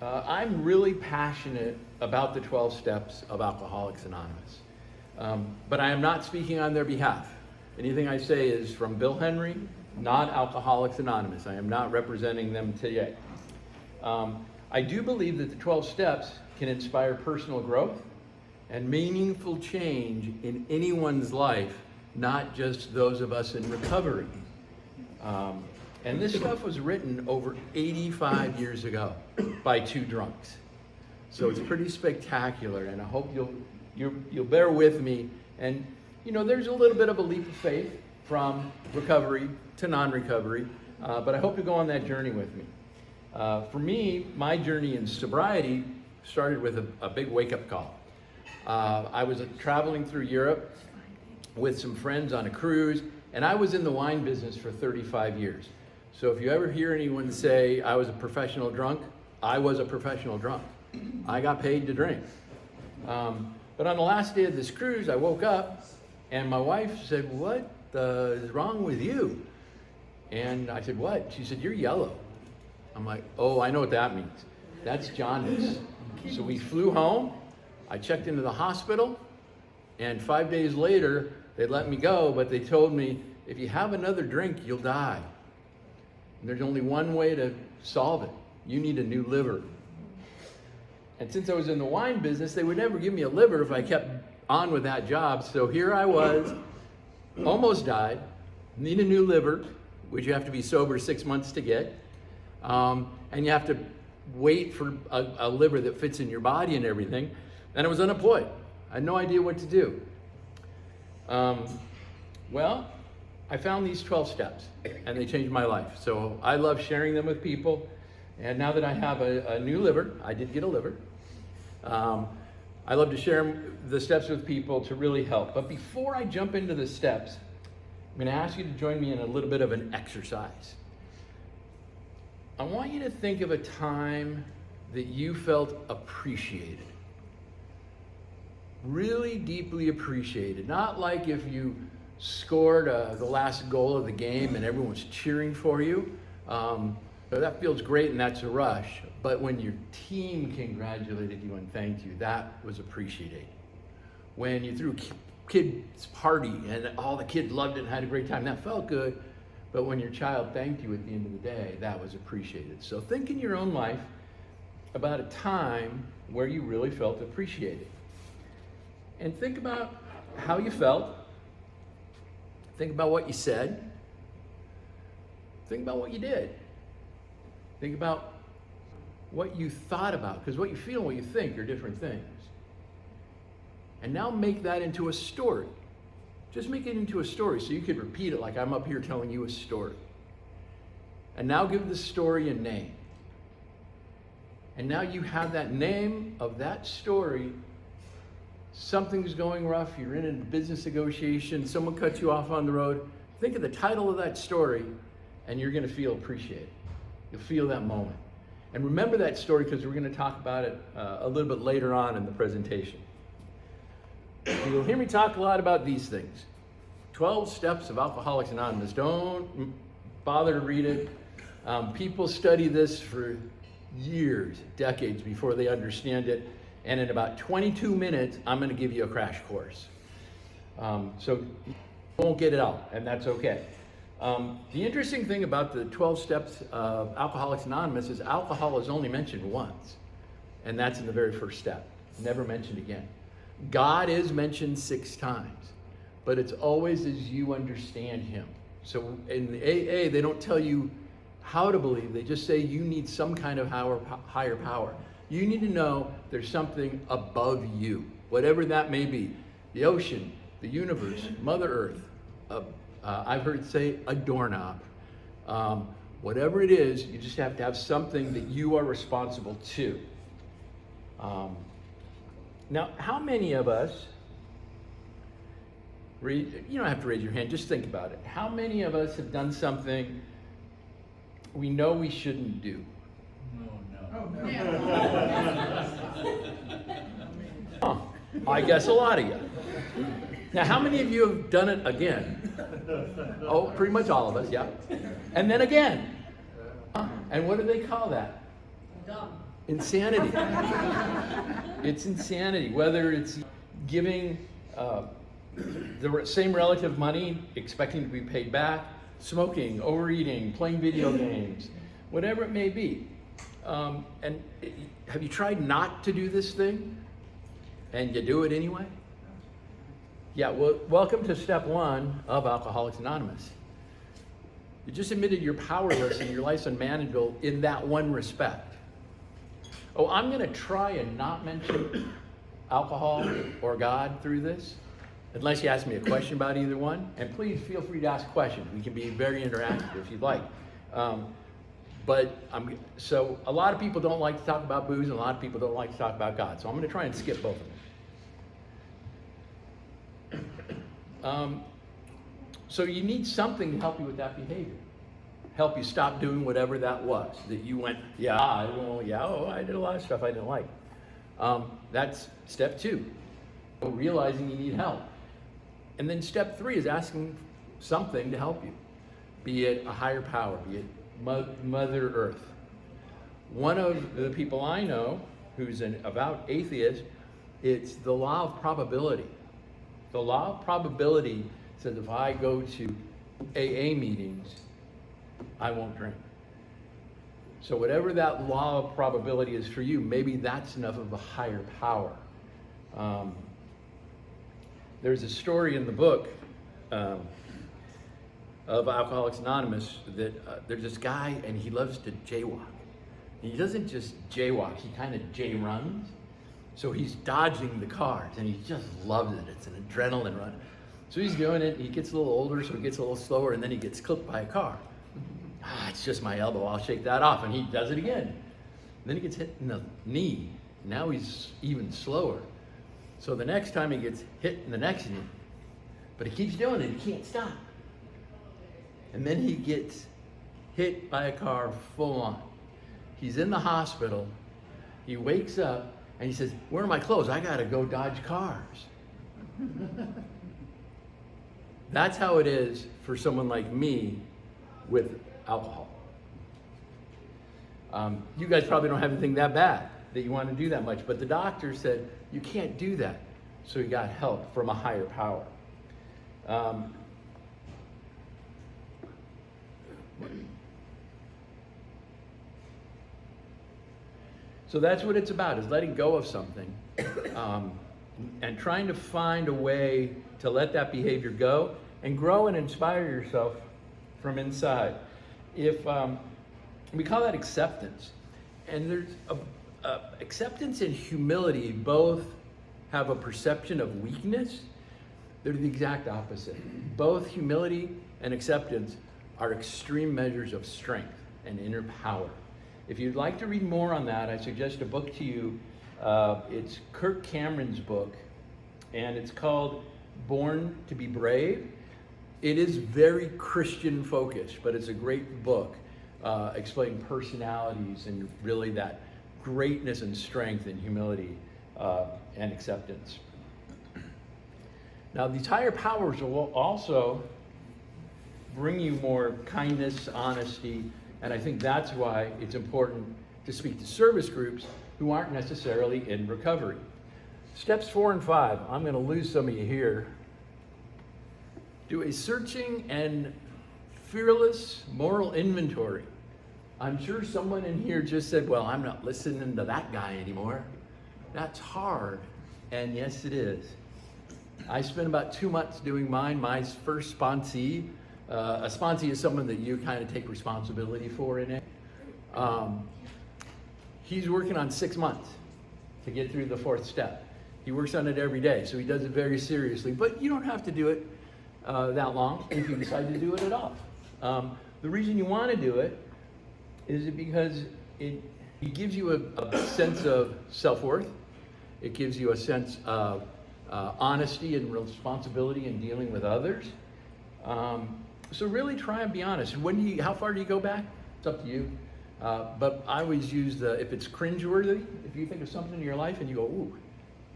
I'm really passionate about the 12 steps of Alcoholics Anonymous, but I am not speaking on their behalf. Anything I say is from Bill Henry, not Alcoholics Anonymous. I am not representing them today. I do believe that the 12 steps can inspire personal growth and meaningful change in anyone's life, not just those of us in recovery. And this stuff was written over 85 years ago by two drunks. So it's pretty spectacular, and I hope you'll bear with me. And you know, there's a little bit of a leap of faith from recovery to non-recovery, but I hope to go on that journey with me. For me, my journey in sobriety started with a big wake-up call. I was traveling through Europe with some friends on a cruise, and I was in the wine business for 35 years. So if you ever hear anyone say I was a professional drunk, I was a professional drunk. I got paid to drink. But on the last day of this cruise, I woke up and my wife said, "What is wrong with you?" And I said, "What?" She said, "You're yellow." I'm like, "Oh, I know what that means. That's jaundice." So we flew home. I checked into the hospital, and 5 days later, they let me go, but they told me, if you have another drink, you'll die. And there's only one way to solve it. You need a new liver. And since I was in the wine business, they would never give me a liver if I kept on with that job. So here I was, almost died, need a new liver, which you have to be sober 6 months to get. And you have to wait for a liver that fits in your body and everything. And I was unemployed. I had no idea what to do. Well, I found these 12 steps, and they changed my life. So I love sharing them with people. And now that I have a new liver, I did get a liver, I love to share the steps with people to really help. But before I jump into the steps, I'm going to ask you to join me in a little bit of an exercise. I want you to think of a time that you felt appreciated. Really deeply appreciated. Not like if you scored the last goal of the game and everyone's cheering for you. That feels great and that's a rush. But when your team congratulated you and thanked you, that was appreciated. When you threw a kid's party and all the kids loved it and had a great time, that felt good. But when your child thanked you at the end of the day, that was appreciated. So think in your own life about a time where you really felt appreciated. And think about how you felt. Think about what you said. Think about what you did. Think about what you thought about, because what you feel and what you think are different things. And now make that into a story. Just make it into a story so you could repeat it like I'm up here telling you a story. And now give the story a name. And now you have that name of that story. Something's going rough, you're in a business negotiation, someone cuts you off on the road. Think of the title of that story and you're going to feel appreciated. You'll feel that moment. And remember that story because we're going to talk about it a little bit later on in the presentation. You'll hear me talk a lot about these things. 12 steps of Alcoholics Anonymous. Don't bother to read it. People study this for years, decades before they understand it. And in about 22 minutes, I'm going to give you a crash course. So you won't get it all, and that's okay. The interesting thing about the 12 steps of Alcoholics Anonymous is alcohol is only mentioned once, and that's in the very first step. Never mentioned again. God is mentioned 6 times, but it's always as you understand him. So in the AA, they don't tell you how to believe. They just say you need some kind of higher power. You need to know there's something above you, whatever that may be. The ocean, the universe, Mother Earth, I've heard say a doorknob. Whatever it is, you just have to have something that you are responsible to. Now, how many of us, you don't have to raise your hand, just think about it. How many of us have done something we know we shouldn't do? Oh, I guess a lot of you. Now, how many of you have done it again? Oh, pretty much all of us, yeah. And then again. And what do they call that? Dumb. Insanity. It's insanity. Whether it's giving the same relative money, expecting to be paid back, smoking, overeating, playing video games, whatever it may be. And have you tried not to do this thing and you do it anyway? Yeah, well, welcome to step 1 of Alcoholics Anonymous. You just admitted you're powerless and your life's unmanageable in that one respect. Oh, I'm going to try and not mention alcohol or God through this, unless you ask me a question about either one. And please feel free to ask questions. We can be very interactive if you'd like. So a lot of people don't like to talk about booze, and a lot of people don't like to talk about God. So I'm going to try and skip both of them. So you need something to help you with that behavior. Help you stop doing whatever that was. That you went, I did a lot of stuff I didn't like. That's step 2. Realizing you need help. And then step 3 is asking something to help you. Be it a higher power, be it Mother Earth. One of the people I know who's an avowed atheist, it's the law of probability. The law of probability says if I go to AA meetings, I won't drink. So whatever that law of probability is for you, maybe that's enough of a higher power. There's a story in the book of Alcoholics Anonymous that there's this guy and he loves to jaywalk. He doesn't just jaywalk, he kind of jay-runs. So he's dodging the cars and he just loves it. It's an adrenaline run. So he's doing it, he gets a little older, so he gets a little slower, and then he gets clipped by a car. It's just my elbow, I'll shake that off, and he does it again. And then he gets hit in the knee. Now he's even slower. So the next time he gets hit in the next knee, but he keeps doing it, he can't stop. And then he gets hit by a car full on. He's in the hospital, he wakes up, and he says, where are my clothes? I gotta go dodge cars. That's how it is for someone like me with alcohol. You guys probably don't have anything that bad that you want to do that much, but the doctor said you can't do that. So he got help from a higher power. So that's what it's about, is letting go of something and trying to find a way to let that behavior go and grow and inspire yourself from inside. If we call that acceptance, and there's acceptance and humility both have a perception of weakness. They're the exact opposite. Both humility and acceptance are extreme measures of strength and inner power. If you'd like to read more on that, I suggest a book to you. It's Kirk Cameron's book, and it's called Born to be Brave. It is very Christian focused, but it's a great book explaining personalities and really that greatness and strength and humility and acceptance. Now, these higher powers will also bring you more kindness, honesty, and I think that's why it's important to speak to service groups who aren't necessarily in recovery. Steps 4 and 5, I'm going to lose some of you here. Do a searching and fearless moral inventory. I'm sure someone in here just said, well, I'm not listening to that guy anymore. That's hard. And yes, it is. I spent about 2 months doing mine. My first sponsee. A sponsee is someone that you kind of take responsibility for in it. He's working on 6 months to get through the 4th step. He works on it every day, so he does it very seriously. But you don't have to do it that long if you decide to do it at all. The reason you want to do it is because it gives you a sense of self-worth. It gives you a sense of honesty and responsibility in dealing with others. So really try and be honest. How far do you go back? It's up to you. But I always use if it's cringeworthy, if you think of something in your life and you go, ooh,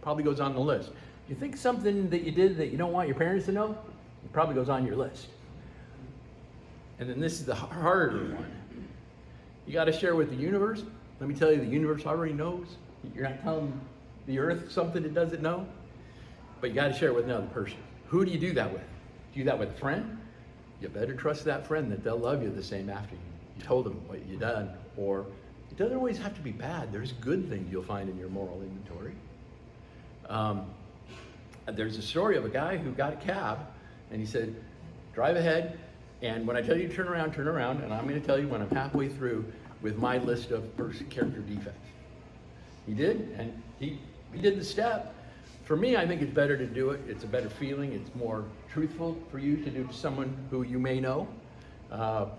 probably goes on the list. You think something that you did that you don't want your parents to know, it probably goes on your list. And then this is the harder one. You got to share with the universe, Let me tell you, the universe already knows. You're not telling the earth something it doesn't know, but you got to share it with another person. Who do you do that with? Do you do that with a friend? You better trust that friend that they'll love you the same after you told them what you done. Or it doesn't always have to be bad. There's good things you'll find in your moral inventory. There's a story of a guy who got a cab, and he said, drive ahead, and when I tell you to turn around, and I'm going to tell you when I'm halfway through with my list of character defects. He did, and he did the step. For me, I think it's better to do it. It's a better feeling. It's more truthful for you to do to someone who you may know,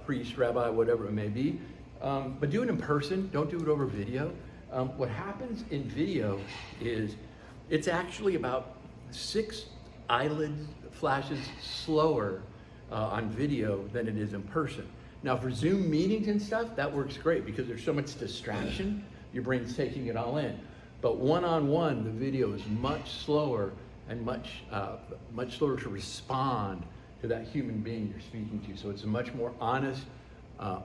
priest, rabbi, whatever it may be. But do it in person. Don't do it over video. What happens in video is it's actually about 6 eyelid flashes slower on video than it is in person. Now for Zoom meetings and stuff, that works great because there's so much distraction, your brain's taking it all in. But one-on-one, the video is much slower and much slower to respond to that human being you're speaking to. So it's a much more honest,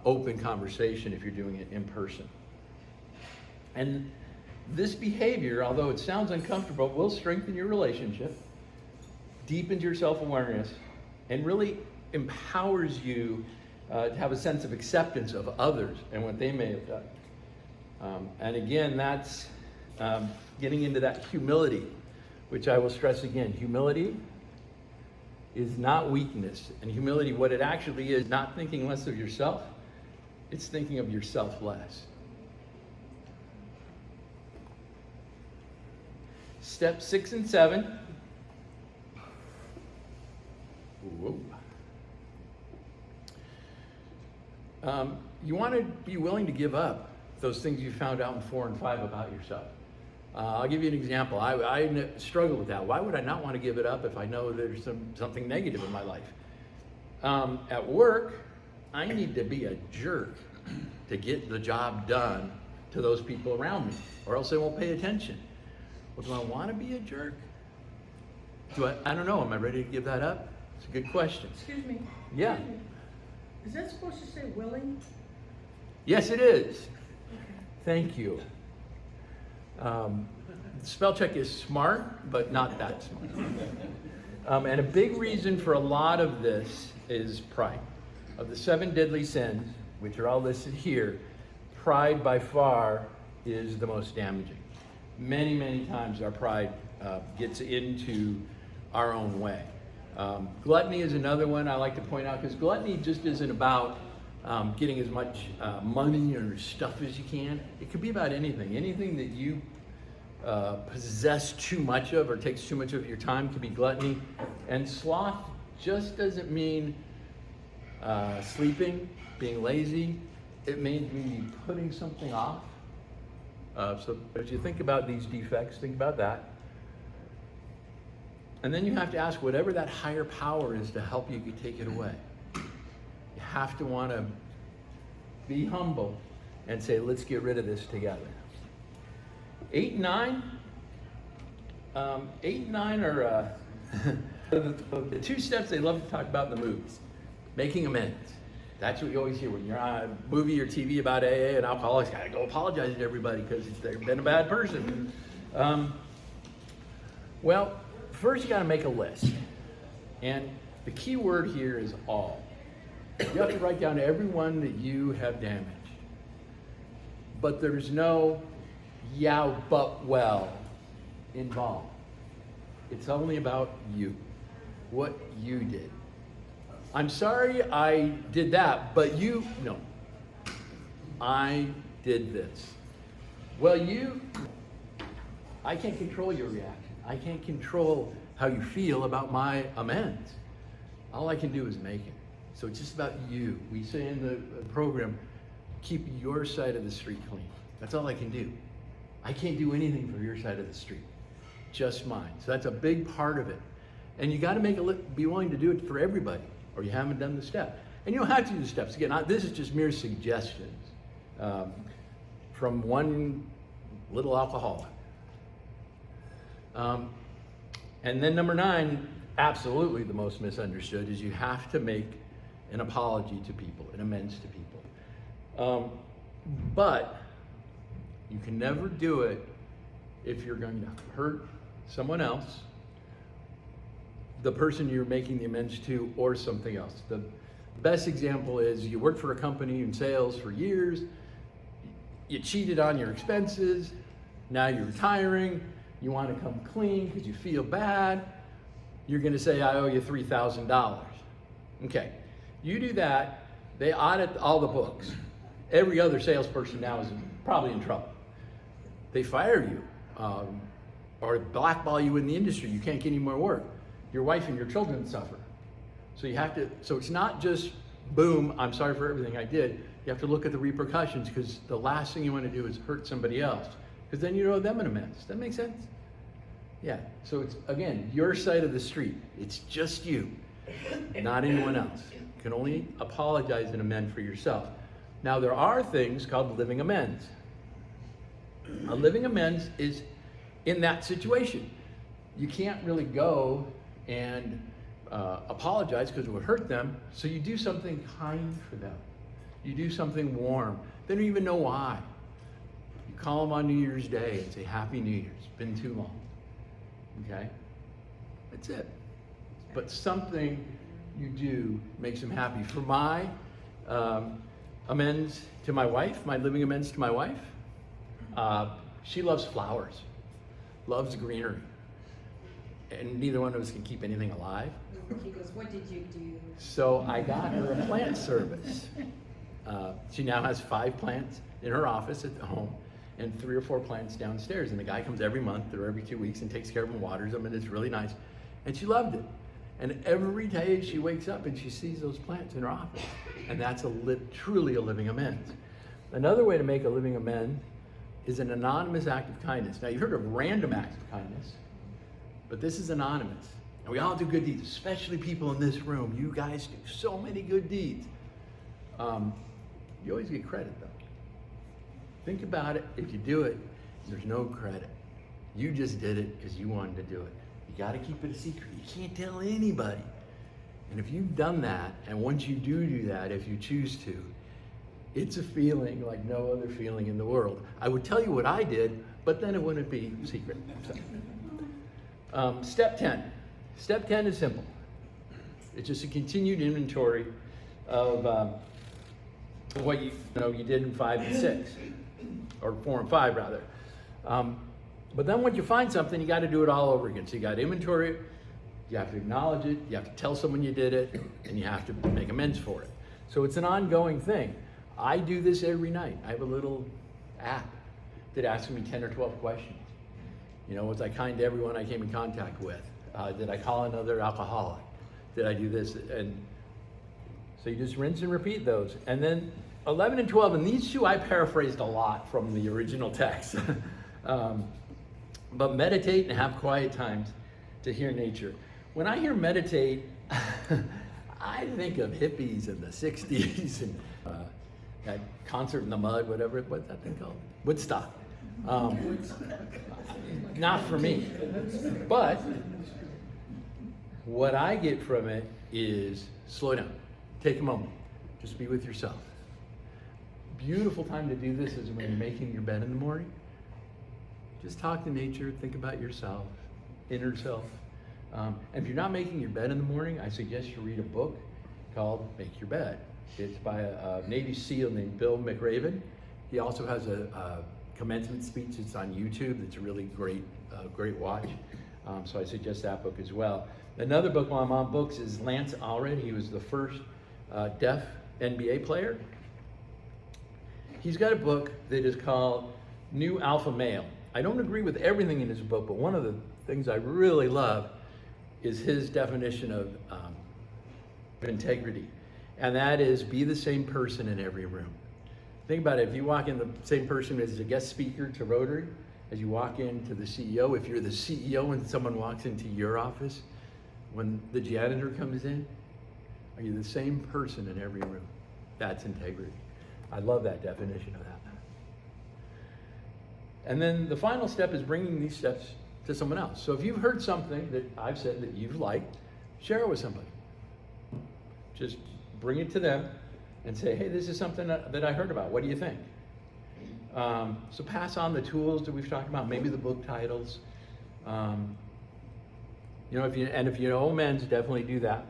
open conversation if you're doing it in person. And this behavior, although it sounds uncomfortable, will strengthen your relationship, deepens your self-awareness, and really empowers you to have a sense of acceptance of others and what they may have done. And again, that's getting into that humility, which I will stress again. Humility is not weakness. And humility, what it actually is, not thinking less of yourself, it's thinking of yourself less. Step 6 and 7. You want to be willing to give up those things you found out in 4 and 5 about yourself. I'll give you an example. I struggle with that. Why would I not want to give it up if I know there's something negative in my life? At work, I need to be a jerk to get the job done to those people around me, or else they won't pay attention. Well, do I want to be a jerk? I don't know. Am I ready to give that up? It's a good question. Excuse me. Yeah. Excuse me. Is that supposed to say willing? Yes, it is. Okay. Thank you. Spell check is smart, but not that smart. And a big reason for a lot of this is pride. Of the 7 deadly sins, which are all listed here, pride by far is the most damaging. Many, many times our pride gets into our own way. Gluttony is another one I like to point out, because gluttony just isn't about getting as much money or stuff as you can. It could be about anything. Anything that you possess too much of or takes too much of your time could be gluttony. And sloth just doesn't mean sleeping, being lazy. It means maybe putting something off. So as you think about these defects, think about that. And then you have to ask whatever that higher power is to help you take it away. You have to want to be humble and say, let's get rid of this together. 8 and 9. 8 and 9 are the 2 steps they love to talk about in the movies. Making amends. That's what you always hear when you're on a movie or TV about AA and alcoholics. Gotta go apologize to everybody because they've been a bad person. Well, first you gotta make a list. And the key word here is all. You have to write down everyone that you have damaged. But there's no yeah, but well involved. It's only about you, what you did. I'm sorry I did that, but no. I did this. Well, I can't control your reaction. I can't control how you feel about my amends. All I can do is make it. So it's just about you. We say in the program, keep your side of the street clean. That's all I can do. I can't do anything for your side of the street, just mine. So that's a big part of it. And you got to be willing to do it for everybody, or you haven't done the step. And you don't have to do the steps. Again, this is just mere suggestions from one little alcoholic. And then number 9, absolutely the most misunderstood, is you have to make an apology to people, an amends to people. But You can never do it if you're going to hurt someone else, the person you're making the amends to, or something else. The best example is you worked for a company in sales for years, you cheated on your expenses, now you're retiring, you want to come clean because you feel bad, you're going to say, I owe you $3,000. Okay, you do that, they audit all the books. Every other salesperson now is probably in trouble. They fire you, or blackball you in the industry. You can't get any more work. Your wife and your children suffer. So you have to, so it's not just, boom, I'm sorry for everything I did. You have to look at the repercussions, because the last thing you want to do is hurt somebody else, because then you owe them an amends. Does that make sense? Yeah, so it's, again, your side of the street. It's just you, not anyone else. You can only apologize and amend for yourself. Now, there are things called living amends. A living amends is in that situation. You can't really go and apologize because it would hurt them, so you do something kind for them. You do something warm. They don't even know why. You call them on New Year's Day and say, Happy New Year. It's been too long. Okay? That's it. But something you do makes them happy. For my amends to my wife, my living amends to my wife, she loves flowers, loves greenery, and neither one of us can keep anything alive. He goes, what did you do? So I got her a plant service. She now has 5 plants in her office at home and 3 or 4 plants downstairs. And the guy comes every month or every 2 weeks and takes care of them, waters them, and it's really nice. And she loved it. And every day she wakes up and she sees those plants in her office. And that's truly a living amends. Another way to make a living amends is an anonymous act of kindness. Now, you've heard of random acts of kindness, but this is anonymous. And we all do good deeds, especially people in this room. You guys do so many good deeds. You always get credit, though. Think about it. If you do it, there's no credit. You just did it because you wanted to do it. You got to keep it a secret. You can't tell anybody. And if you've done that, and once you do that, if you choose to, it's a feeling like no other feeling in the world. I would tell you what I did, but then it wouldn't be secret. So. Step 10. Step 10 is simple. It's just a continued inventory of what you did in 5 and 6, or 4 and 5 rather. But then once you find something, you got to do it all over again. So you got to inventory it, you have to acknowledge it, you have to tell someone you did it, and you have to make amends for it. So it's an ongoing thing. I do this every night. I have a little app that asks me 10 or 12 questions. Was I kind to everyone I came in contact with? Did I call another alcoholic? Did I do this? And so you just rinse and repeat those. And then 11 and 12, and these 2 I paraphrased a lot from the original text. But meditate and have quiet times to hear nature. When I hear meditate, I think of hippies in the 60s and that concert in the mud, what's that thing called? Woodstock. Not for me. But what I get from it is slow down. Take a moment. Just be with yourself. Beautiful time to do this is when you're making your bed in the morning. Just talk to nature, think about yourself, inner self. And if you're not making your bed in the morning, I suggest you read a book called Make Your Bed. It's by a Navy SEAL named Bill McRaven. He also has a commencement speech that's on YouTube that's a really great watch. So I suggest that book as well. Another book while I'm on books is Lance Allred. He was the first deaf NBA player. He's got a book that is called New Alpha Male. I don't agree with everything in his book, but one of the things I really love is his definition of integrity. And that is, be the same person in every room. Think about it, if you walk in the same person as a guest speaker to Rotary, as you walk into the CEO, if you're the CEO and someone walks into your office, when the janitor comes in, are you the same person in every room? That's integrity. I love that definition of that. And then the final step is bringing these steps to someone else. So if you've heard something that I've said that you've liked, share it with somebody. Just bring it to them and say, hey, this is something that I heard about. What do you think? So pass on the tools that we've talked about, maybe the book titles. If you know men's, definitely do that.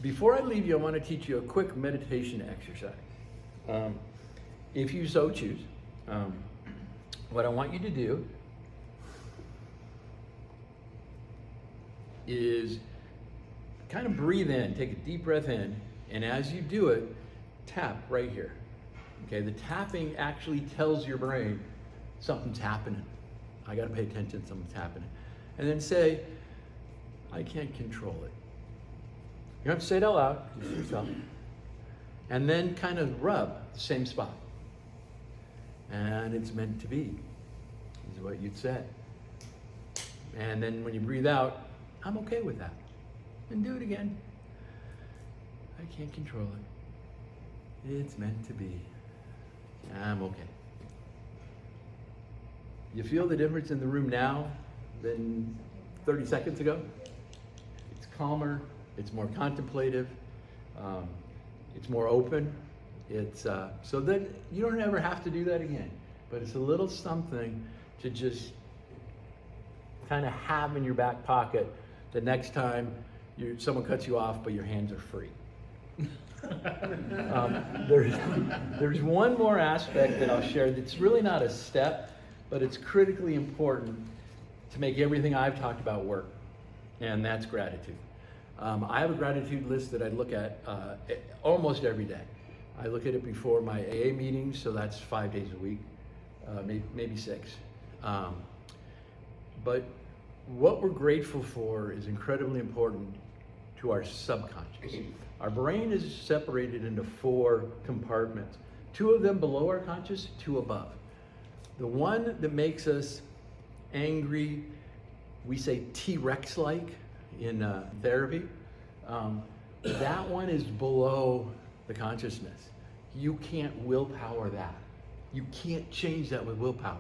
Before I leave you, I want to teach you a quick meditation exercise. If you so choose, what I want you to do is kind of breathe in, take a deep breath in, and as you do it, tap right here. Okay, the tapping actually tells your brain something's happening. I got to pay attention, something's happening. And then say, I can't control it. You don't have to say it out loud, just yourself. And then kind of rub the same spot. And it's meant to be, is what you'd say. And then when you breathe out, I'm okay with that. And do it again. I can't control it. It's meant to be. I'm okay. You feel the difference in the room now than 30 seconds ago? It's calmer, it's more contemplative, it's more open. It's so that you don't ever have to do that again. But it's a little something to just kind of have in your back pocket the next time someone cuts you off, but your hands are free. There's one more aspect that I'll share that's really not a step, but it's critically important to make everything I've talked about work, and that's gratitude. I have a gratitude list that I look at almost every day. I look at it before my AA meetings, so that's 5 days a week, maybe 6. But what we're grateful for is incredibly important to our subconscious. Our brain is separated into 4 compartments, 2 of them below our conscious, 2 above. The one that makes us angry, we say T-Rex-like in therapy, that one is below the consciousness. You can't willpower that. You can't change that with willpower.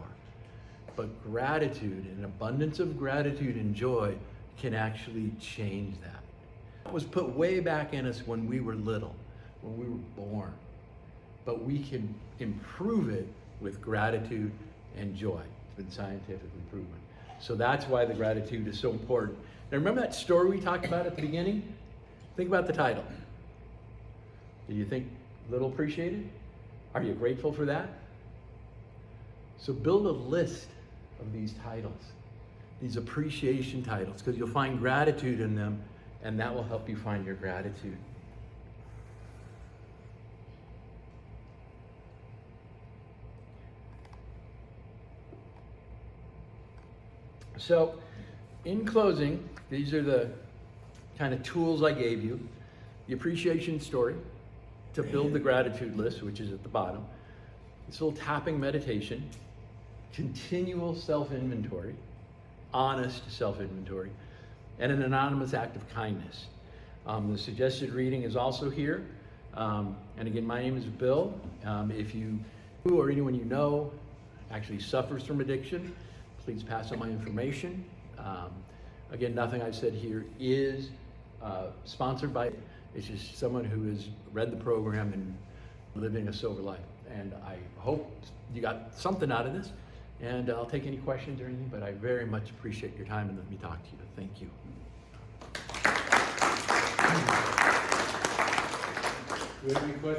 But gratitude, an abundance of gratitude and joy can actually change that. It was put way back in us when we were little, when we were born. But we can improve it with gratitude and joy. It's been scientifically proven. So that's why the gratitude is so important. Now remember that story we talked about at the beginning? Think about the title. Do you think little appreciated? Are you grateful for that? So build a list of these titles, these appreciation titles, because you'll find gratitude in them, and that will help you find your gratitude. So, in closing, these are the kind of tools I gave you. The appreciation story to build the gratitude list, which is at the bottom. This little tapping meditation, continual self-inventory, honest self-inventory, and an anonymous act of kindness. The suggested reading is also here. And again, my name is Bill. If you or anyone you know actually suffers from addiction, please pass on my information. Again, nothing I've said here is sponsored by, it's just someone who has read the program and living a sober life. And I hope you got something out of this. And I'll take any questions or anything, but I very much appreciate your time and let me talk to you. Thank you. Do you have any questions?